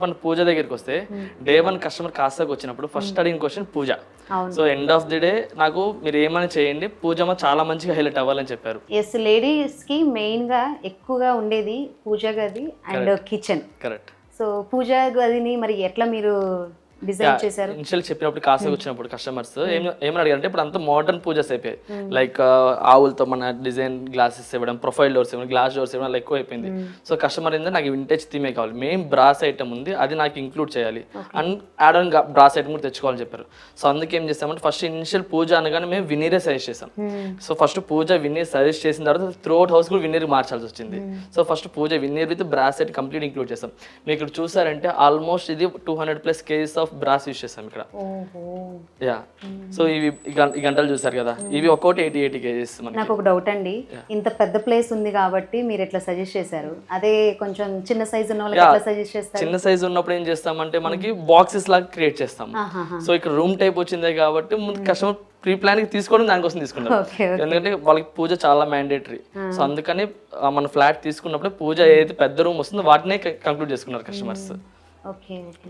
మన పూజ దగ్గరికి వస్తే డే 1 కస్టమర్ కాస్తాకి వచ్చినప్పుడు ఫస్ట్ అడిగిన క్వశ్చన్ పూజ. అవును. So end of the day నాకు మీరు ఏమైనా చేయండి పూజ చాలా మంచిగా హైలైట్ అవ్వాలని చెప్పారు. ఎస్, లేడీస్ కి మెయిన్ గా ఎక్కువగా ఉండేది పూజ గది అండ్ కిచెన్. కరెక్ట్. సో పూజ గదిని మరి ఎట్లా మీరు డిజైన్ చేశారు? ఇనిషియల్ చెప్పినప్పుడు కాసేపు వచ్చినప్పుడు కస్టమర్స్ ఏమని అడిగారంటే ఇప్పుడు అంతా మోడర్న్ పూజస్ అయిపోయాయి. లైక్ ఆవులతో మన డిజైన్ గ్లాసెస్ ఇవ్వడం, ప్రొఫైల్ డోర్స్ ఇవ్వడం, గ్లాస్ డోర్స్ ఇవ్వడం అలా ఎక్కువ అయిపోయింది. సో కస్టమర్ ఏంటంటే నాకు వింటేజ్ థీమే కావాలి, మెయిన్ బ్రాస్ ఐటమ్ ఉంది అది నాకు ఇంక్లూడ్ చేయాలి and add on brass item కూడా తెచ్చుకోవాలని చెప్పారు. సో అందుకే ఏం చేస్తామంటే ఫస్ట్ ఇనిషియల్ పూజ అనగానే మేము వినీరే సజెస్ట్ చేసాం. So first puja veneer suggest చేసిన తర్వాత త్రూ అవుట్ హౌస్ కూడా వినీర్ మార్చాల్సి వచ్చింది. So first puja veneer with brass set complete include చేసాం. మీరు ఇక్కడ చూసారంటే ఆల్మోస్ట్ ఇది 200+ కేజీస్ ఆఫ్ బ్రాస్ యూస్ చేసాం ఇక్కడ. యా. సో ఇవి ఈ గంటలు చూసారు కదా, ఇవి ఒక్కోటి 80 కేజీస్. నాకు ఒక డౌట్ అండి, ఇంత పెద్ద ప్లేస్ ఉంది కాబట్టి మీరు ఎట్లా సజెస్ట్ చేశారు? అదే కొంచెం చిన్న సైజ్ ఉన్న వాళ్ళకి ఎట్లా సజెస్ట్ చేస్తారు? చిన్న సైజ్ ఉన్నప్పుడు ఏం చేస్తామంటే మనకి బాక్సెస్ లాగా క్రియేట్ చేస్తాం. సో ఇక్కడ రూమ్ టైప్ వచ్చింది కాబట్టి ముందు కస్టమర్ ప్రీ ప్లాన్ తీసుకోవడం దానికోసం తీసుకుంటారు. ఎందుకంటే వాళ్ళకి పూజ చాలా మ్యాండేటరీ. సో అందుకని మన ఫ్లాట్ తీసుకున్నప్పుడు పూజ ఏదైతే పెద్ద రూమ్ వస్తుందో వాటినే కంక్లూడ్ చేసుకున్నారు కస్టమర్స్. Okay okay.